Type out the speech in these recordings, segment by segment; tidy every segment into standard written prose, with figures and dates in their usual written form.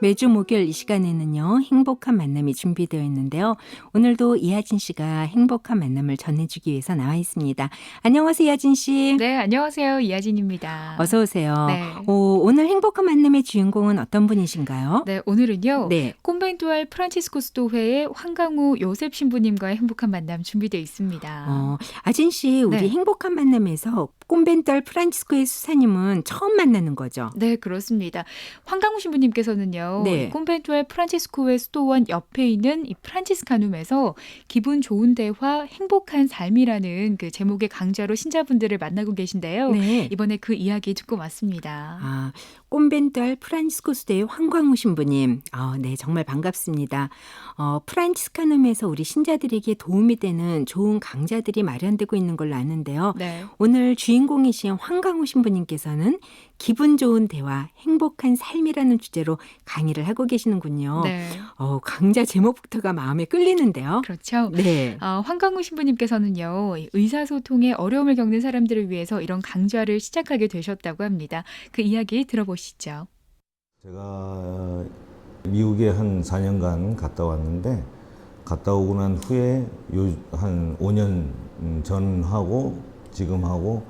매주 목요일 이 시간에는요, 행복한 만남이 준비되어 있는데요. 오늘도 이하진 씨가 행복한 만남을 전해주기 위해서 나와 있습니다. 안녕하세요, 이하진 씨. 네, 안녕하세요. 이하진입니다. 어서 오세요. 네. 오늘 행복한 만남의 주인공은 어떤 분이신가요? 네, 오늘은요. 네. 콘벤투알 프란치스코스 교회의 황강우 요셉 신부님과의 행복한 만남 준비되어 있습니다. 아진 씨, 우리 네. 행복한 만남에서 꼼벤달 프란치스코의 수사님은 처음 만나는 거죠? 네, 그렇습니다. 황강우 신부님께서는요. 네. 이 콘벤투알 프란치스코의 수도원 옆에 있는 이 프란치스카눔에서 기분 좋은 대화, 행복한 삶이라는 그 제목의 강좌로 신자분들을 만나고 계신데요. 네. 이번에 그 이야기 듣고 왔습니다. 꼼벤달 프란치스코스대의 황광우 신부님. 네, 정말 반갑습니다. 프란치스카눔에서 우리 신자들에게 도움이 되는 좋은 강좌들이 마련되고 있는 걸로 아는데요. 네. 오늘 주인공이신 황광우 신부님께서는 기분 좋은 대화, 행복한 삶이라는 주제로 강의를 하고 계시는군요. 네. 강좌 제목부터가 마음에 끌리는데요. 그렇죠. 네. 황강우 신부님께서는요, 이 의사소통에 어려움을 겪는 사람들을 위해서 이런 강좌를 시작하게 되셨다고 합니다. 그 이야기 들어보시죠. 제가 미국에 한 4년간 갔다 왔는데, 갔다 오고 난 후에 한 5년 전하고 지금하고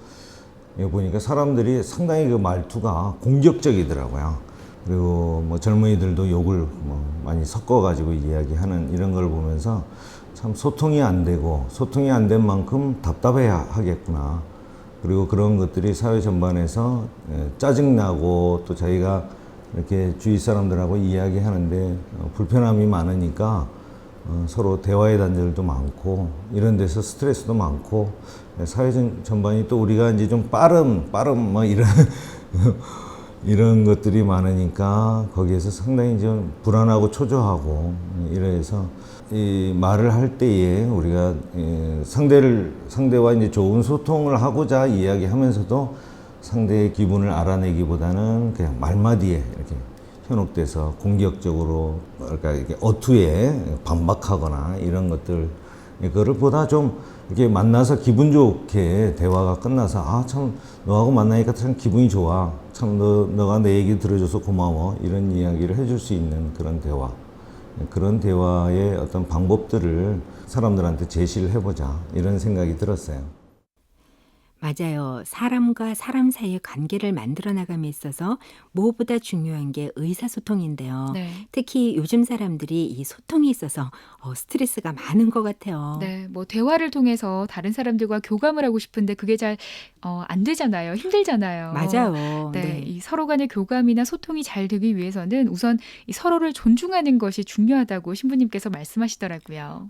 보니까 사람들이 상당히 그 말투가 공격적이더라고요. 그리고 뭐 젊은이들도 욕을 많이 섞어가지고 이야기하는 이런 걸 보면서 참 소통이 안 되고, 소통이 안 된 만큼 답답해야 하겠구나. 그리고 그런 것들이 사회 전반에서 짜증나고, 또 자기가 이렇게 주위 사람들하고 이야기하는데 불편함이 많으니까 서로 대화의 단절도 많고, 이런 데서 스트레스도 많고, 사회 전반이 또 우리가 이제 좀 빠름 뭐 이런 이런 것들이 많으니까 거기에서 상당히 좀 불안하고 초조하고, 이래서 이 말을 할 때에 우리가 상대와 이제 좋은 소통을 하고자 이야기하면서도 상대의 기분을 알아내기보다는 그냥 말마디에 이렇게 현혹돼서 공격적으로, 그러니까 이렇게 어투에 반박하거나 이런 것들, 그거를 보다 좀 이렇게 만나서 기분 좋게 대화가 끝나서 참 너하고 만나니까 참 기분이 좋아, 참 너가 내 얘기 들어줘서 고마워, 이런 이야기를 해줄 수 있는 그런 대화, 그런 대화의 어떤 방법들을 사람들한테 제시를 해보자, 이런 생각이 들었어요. 맞아요. 사람과 사람 사이의 관계를 만들어 나감에 있어서 무엇보다 중요한 게 의사소통인데요. 네. 특히 요즘 사람들이 이 소통에 있어서 스트레스가 많은 것 같아요. 네, 뭐 대화를 통해서 다른 사람들과 교감을 하고 싶은데 그게 잘 안 되잖아요. 힘들잖아요. 맞아요. 네, 네. 이 서로 간의 교감이나 소통이 잘 되기 위해서는 우선 이 서로를 존중하는 것이 중요하다고 신부님께서 말씀하시더라고요.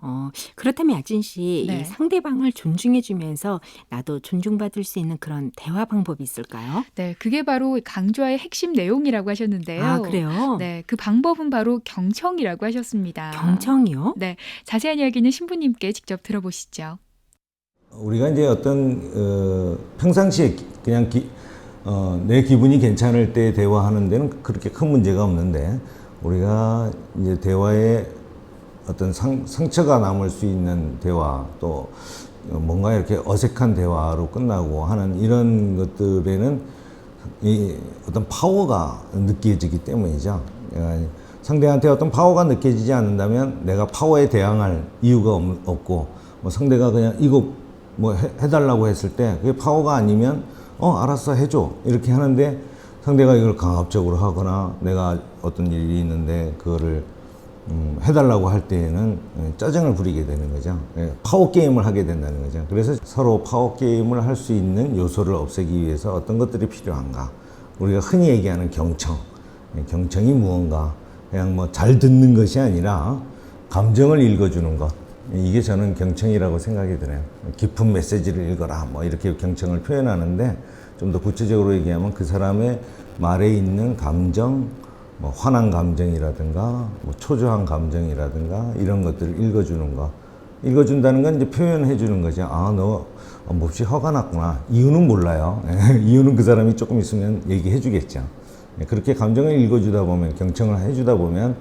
그렇다면 아진 씨, 네. 이 상대방을 존중해주면서 나도 존중받을 수 있는 그런 대화 방법이 있을까요? 네, 그게 바로 강좌의 핵심 내용이라고 하셨는데요. 그래요? 네, 그 방법은 바로 경청이라고 하셨습니다. 경청이요? 네, 자세한 이야기는 신부님께 직접 들어보시죠. 우리가 이제 어떤 평상시에 그냥 내 기분이 괜찮을 때 대화하는 데는 그렇게 큰 문제가 없는데, 우리가 이제 대화에 어떤 상처가 남을 수 있는 대화, 또 뭔가 이렇게 어색한 대화로 끝나고 하는 이런 것들에는 이 어떤 파워가 느껴지기 때문이죠. 상대한테 어떤 파워가 느껴지지 않는다면 내가 파워에 대항할 이유가 없고, 뭐 상대가 그냥 이거 뭐 해달라고 했을 때 그게 파워가 아니면 알았어 해줘, 이렇게 하는데, 상대가 이걸 강압적으로 하거나 내가 어떤 일이 있는데 그거를 해달라고 할 때에는 짜증을 부리게 되는 거죠. 파워 게임을 하게 된다는 거죠. 그래서 서로 파워 게임을 할 수 있는 요소를 없애기 위해서 어떤 것들이 필요한가, 우리가 흔히 얘기하는 경청, 경청이 무언가, 그냥 뭐 잘 듣는 것이 아니라 감정을 읽어주는 것, 이게 저는 경청이라고 생각이 들어요. 깊은 메시지를 읽어라, 뭐 이렇게 경청을 표현하는데, 좀 더 구체적으로 얘기하면 그 사람의 말에 있는 감정, 뭐 화난 감정이라든가 뭐 초조한 감정이라든가 이런 것들을 읽어주는 거. 읽어준다는 건 이제 표현해 주는 거죠. 너 몹시 화가 났구나. 이유는 몰라요. 이유는 그 사람이 조금 있으면 얘기해 주겠죠. 그렇게 감정을 읽어주다 보면, 경청을 해주다 보면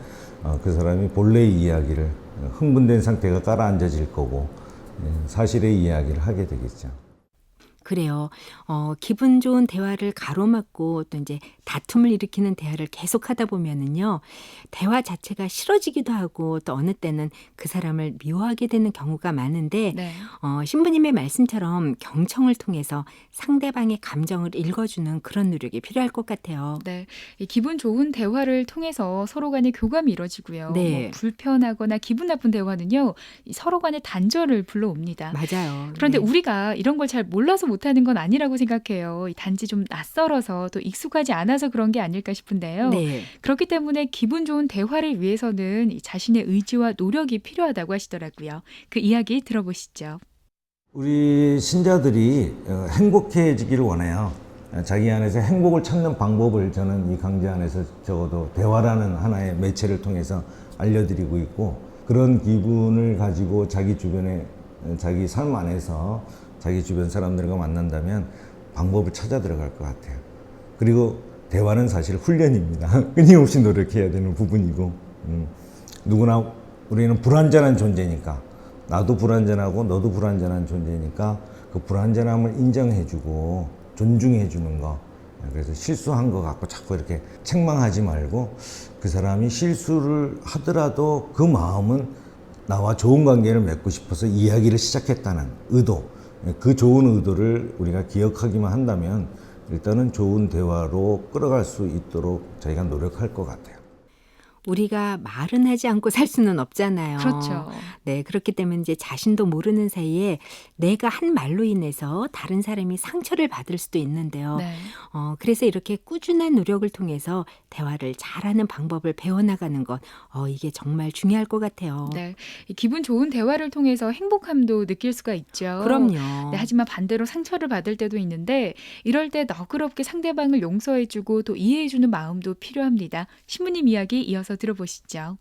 그 사람이 본래의 이야기를, 흥분된 상태가 가라앉아질 거고 사실의 이야기를 하게 되겠죠. 그래요. 기분 좋은 대화를 가로막고 또 이제 다툼을 일으키는 대화를 계속하다 보면은요. 대화 자체가 싫어지기도 하고 또 어느 때는 그 사람을 미워하게 되는 경우가 많은데 네. 신부님의 말씀처럼 경청을 통해서 상대방의 감정을 읽어주는 그런 노력이 필요할 것 같아요. 네. 이 기분 좋은 대화를 통해서 서로 간의 교감이 이루어지고요. 네. 불편하거나 기분 나쁜 대화는요. 이 서로 간의 단절을 불러옵니다. 맞아요. 그런데 네. 우리가 이런 걸 잘 몰라서 못하는 건 아니라고 생각해요. 단지 좀 낯설어서 또 익숙하지 않아서 그런 게 아닐까 싶은데요. 네. 그렇기 때문에 기분 좋은 대화를 위해서는 이 자신의 의지와 노력이 필요하다고 하시더라고요. 그 이야기 들어보시죠. 우리 신자들이 행복해지기를 원해요. 자기 안에서 행복을 찾는 방법을 저는 이 강좌 안에서 적어도 대화라는 하나의 매체를 통해서 알려드리고 있고, 그런 기분을 가지고 자기 주변에, 자기 삶 안에서 자기 주변 사람들과 만난다면 방법을 찾아 들어갈 것 같아요. 그리고 대화는 사실 훈련입니다. 끊임없이 노력해야 되는 부분이고, 누구나 우리는 불완전한 존재니까, 나도 불완전하고 너도 불완전한 존재니까 그 불완전함을 인정해주고 존중해주는 거. 그래서 실수한 거 갖고 자꾸 이렇게 책망하지 말고, 그 사람이 실수를 하더라도 그 마음은 나와 좋은 관계를 맺고 싶어서 이야기를 시작했다는 의도, 그 좋은 의도를 우리가 기억하기만 한다면 일단은 좋은 대화로 끌어갈 수 있도록 저희가 노력할 것 같아요. 우리가 말은 하지 않고 살 수는 없잖아요. 그렇죠. 네, 그렇기 때문에 이제 자신도 모르는 사이에 내가 한 말로 인해서 다른 사람이 상처를 받을 수도 있는데요. 네. 그래서 이렇게 꾸준한 노력을 통해서 대화를 잘하는 방법을 배워나가는 것, 이게 정말 중요할 것 같아요. 네. 이 기분 좋은 대화를 통해서 행복함도 느낄 수가 있죠. 그럼요. 네, 하지만 반대로 상처를 받을 때도 있는데 이럴 때 너그럽게 상대방을 용서해주고 또 이해해주는 마음도 필요합니다. 신부님 이야기 이어서 들어보시죠.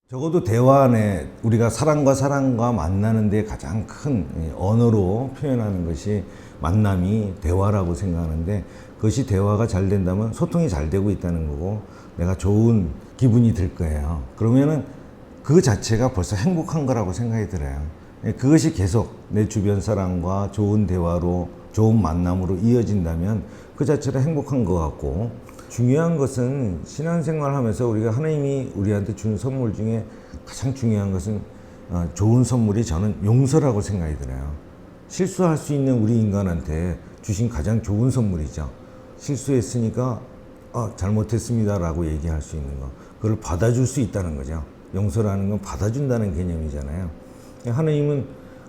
적어도 대화 안에 우리가 사람과 만나는 데 가장 큰 언어로 표현하는 것이 만남이 대화라고 생각하는데, 그것이 대화가 잘 된다면 소통이 잘 되고 있다는 거고 내가 좋은 기분이 들 거예요. 그러면은 그 자체가 벌써 행복한 거라고 생각이 들어요. 그것이 계속 내 주변 사람과 좋은 대화로, 좋은 만남으로 이어진다면 그 자체가 행복한 것 같고, 중요한 것은 신앙생활 하면서 우리가 하나님이 우리한테 준 선물 중에 가장 중요한 것은 좋은 선물이 저는 용서라고 생각이 들어요. 실수할 수 있는 우리 인간한테 주신 가장 좋은 선물이죠. 실수했으니까 잘못했습니다라고 얘기할 수 있는 거, 그걸 받아줄 수 있다는 거죠. 용서라는 건 받아준다는 개념이잖아요. 하나님은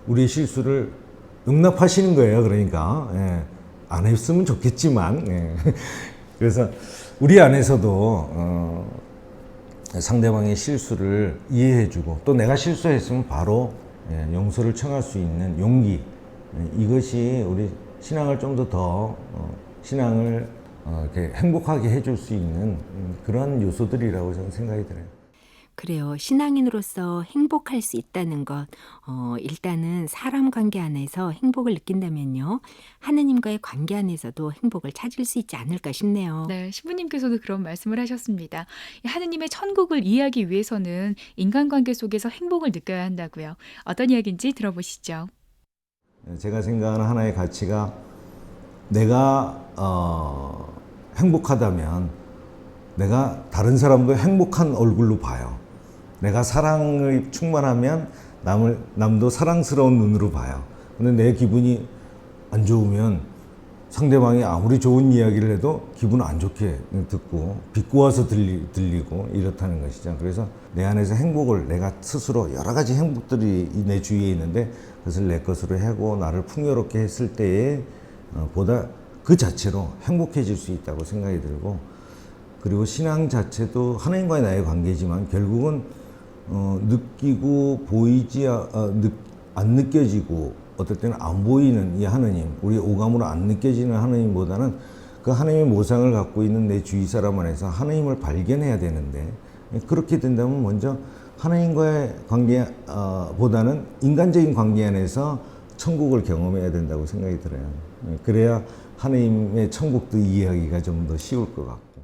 우리의 실수를 용납하시는 거예요. 그러니까 안 했으면 좋겠지만 그래서 우리 안에서도 상대방의 실수를 이해해주고, 또 내가 실수했으면 바로 용서를 청할 수 있는 용기, 이것이 우리 신앙을 좀 더 신앙을 이렇게 행복하게 해줄 수 있는 그런 요소들이라고 저는 생각이 들어요. 그래요. 신앙인으로서 행복할 수 있다는 것, 일단은 사람 관계 안에서 행복을 느낀다면요. 하느님과의 관계 안에서도 행복을 찾을 수 있지 않을까 싶네요. 네, 신부님께서도 그런 말씀을 하셨습니다. 이 하느님의 천국을 이해하기 위해서는 인간관계 속에서 행복을 느껴야 한다고요. 어떤 이야기인지 들어보시죠. 제가 생각하는 하나의 가치가, 내가 행복하다면 내가 다른 사람도 행복한 얼굴로 봐요. 내가 사랑을 충만하면 남도 사랑스러운 눈으로 봐요. 근데 내 기분이 안 좋으면 상대방이 아무리 좋은 이야기를 해도 기분 안 좋게 듣고 비꼬아서 들리고 이렇다는 것이죠. 그래서 내 안에서 행복을, 내가 스스로 여러 가지 행복들이 내 주위에 있는데 그것을 내 것으로 하고 나를 풍요롭게 했을 때에 보다 그 자체로 행복해질 수 있다고 생각이 들고, 그리고 신앙 자체도 하나님과의 나의 관계지만 결국은 느끼고 보이지 안 느껴지고 어떨 때는 안 보이는 이 하나님, 우리 오감으로 안 느껴지는 하나님보다는 그 하나님의 모상을 갖고 있는 내 주위 사람 안에서 하나님을 발견해야 되는데, 그렇게 된다면 먼저 하나님과의 관계 보다는 인간적인 관계 안에서 천국을 경험해야 된다고 생각이 들어요. 그래야 하나님의 천국도 이해하기가 좀 더 쉬울 것 같고.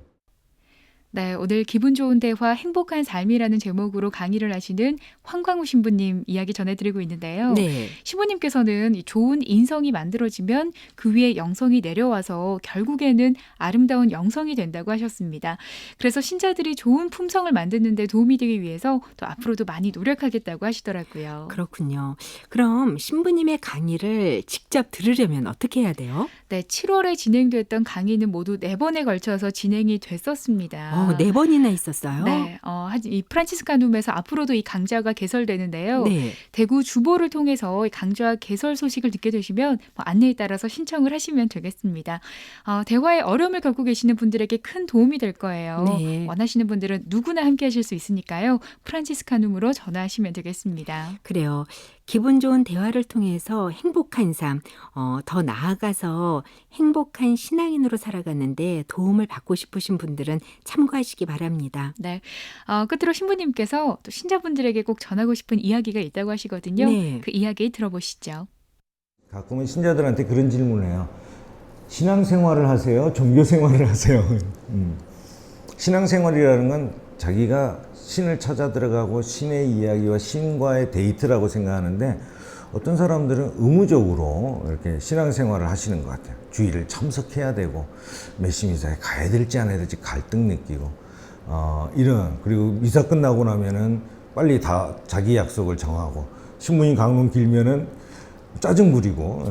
네, 오늘 기분 좋은 대화, 행복한 삶이라는 제목으로 강의를 하시는 황광우 신부님 이야기 전해드리고 있는데요. 네. 신부님께서는 이 좋은 인성이 만들어지면 그 위에 영성이 내려와서 결국에는 아름다운 영성이 된다고 하셨습니다. 그래서 신자들이 좋은 품성을 만드는 데 도움이 되기 위해서 또 앞으로도 많이 노력하겠다고 하시더라고요. 그렇군요. 그럼 신부님의 강의를 직접 들으려면 어떻게 해야 돼요? 네, 7월에 진행됐던 강의는 모두 4번에 걸쳐서 진행이 됐었습니다. 4번이나 있었어요? 네, 이 프란치스카눔에서 앞으로도 이 강좌가 개설되는데요. 네. 대구 주보를 통해서 이 강좌 개설 소식을 듣게 되시면 안내에 따라서 신청을 하시면 되겠습니다. 대화에 어려움을 겪고 계시는 분들에게 큰 도움이 될 거예요. 네. 원하시는 분들은 누구나 함께 하실 수 있으니까요. 프란치스카눔으로 전화하시면 되겠습니다. 그래요. 기분 좋은 대화를 통해서 행복한 삶, 더 나아가서 행복한 신앙인으로 살아가는데 도움을 받고 싶으신 분들은 참고하시기 바랍니다. 네, 끝으로 신부님께서 또 신자분들에게 꼭 전하고 싶은 이야기가 있다고 하시거든요. 네. 그 이야기 들어보시죠. 가끔은 신자들한테 그런 질문을 해요. 신앙생활을 하세요? 종교생활을 하세요? 신앙생활이라는 건 자기가 신을 찾아 들어가고 신의 이야기와 신과의 데이트라고 생각하는데 어떤 사람들은 의무적으로 이렇게 신앙생활을 하시는 것 같아요. 주일을 참석해야 되고 메시 미사에 가야 될지 안 해야 될지 갈등 느끼고 그리고 미사 끝나고 나면은 빨리 다 자기 약속을 정하고 신부님 강론 길면은 짜증 부리고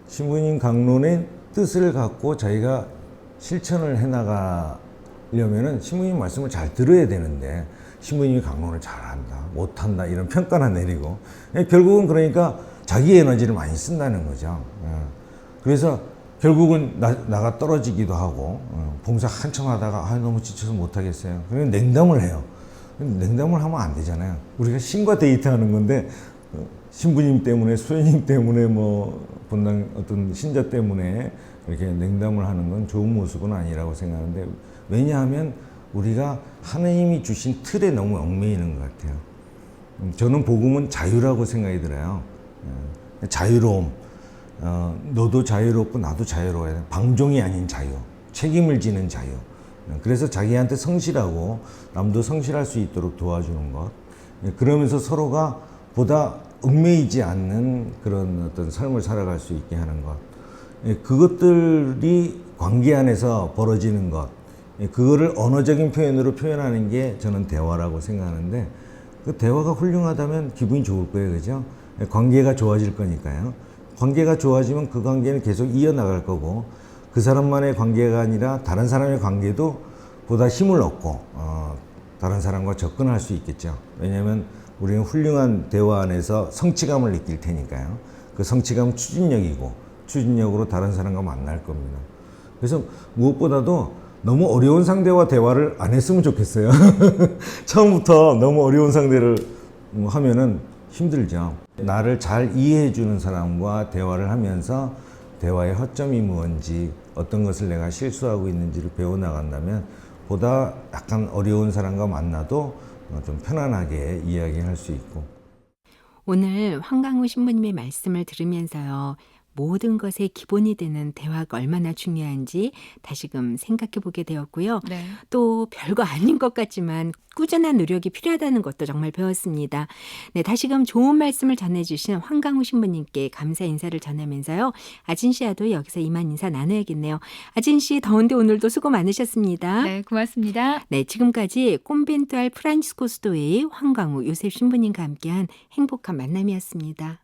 신부님 강론의 뜻을 갖고 자기가 실천을 해나가려면은 신부님 말씀을 잘 들어야 되는데 신부님이 강론을 잘한다, 못한다 이런 평가나 내리고 결국은 그러니까 자기 에너지를 많이 쓴다는 거죠. 그래서 결국은 나가 떨어지기도 하고 봉사 한참 하다가 너무 지쳐서 못하겠어요. 그러면 냉담을 해요. 냉담을 하면 안 되잖아요. 우리가 신과 데이트하는 건데 신부님 때문에 수녀님 때문에 본당 어떤 신자 때문에 이렇게 냉담을 하는 건 좋은 모습은 아니라고 생각하는데 왜냐하면 우리가 하나님이 주신 틀에 너무 얽매이는 것 같아요. 저는 복음은 자유라고 생각이 들어요. 자유로움. 너도 자유롭고 나도 자유로워야 돼. 방종이 아닌 자유. 책임을 지는 자유. 그래서 자기한테 성실하고 남도 성실할 수 있도록 도와주는 것. 그러면서 서로가 보다 얽매이지 않는 그런 어떤 삶을 살아갈 수 있게 하는 것. 그것들이 관계 안에서 벌어지는 것. 그거를 언어적인 표현으로 표현하는 게 저는 대화라고 생각하는데 그 대화가 훌륭하다면 기분이 좋을 거예요. 그죠? 관계가 좋아질 거니까요. 관계가 좋아지면 그 관계는 계속 이어나갈 거고 그 사람만의 관계가 아니라 다른 사람의 관계도 보다 힘을 얻고 다른 사람과 접근할 수 있겠죠. 왜냐하면 우리는 훌륭한 대화 안에서 성취감을 느낄 테니까요. 그 성취감은 추진력이고 추진력으로 다른 사람과 만날 겁니다. 그래서 무엇보다도 너무 어려운 상대와 대화를 안 했으면 좋겠어요. 처음부터 너무 어려운 상대를 하면은 힘들죠. 나를 잘 이해해 주는 사람과 대화를 하면서 대화의 허점이 무엇인지 어떤 것을 내가 실수하고 있는지를 배워나간다면 보다 약간 어려운 사람과 만나도 좀 편안하게 이야기할 수 있고. 오늘 황강우 신부님의 말씀을 들으면서요. 모든 것의 기본이 되는 대화가 얼마나 중요한지 다시금 생각해 보게 되었고요. 네. 또 별거 아닌 것 같지만 꾸준한 노력이 필요하다는 것도 정말 배웠습니다. 네, 다시금 좋은 말씀을 전해주신 황강우 신부님께 감사 인사를 전하면서요. 아진 씨와도 여기서 이만 인사 나눠야겠네요. 아진 씨 더운데 오늘도 수고 많으셨습니다. 네, 고맙습니다. 네, 지금까지 꼼벤투알 프란치스코 수도회의 황강우 요셉 신부님과 함께한 행복한 만남이었습니다.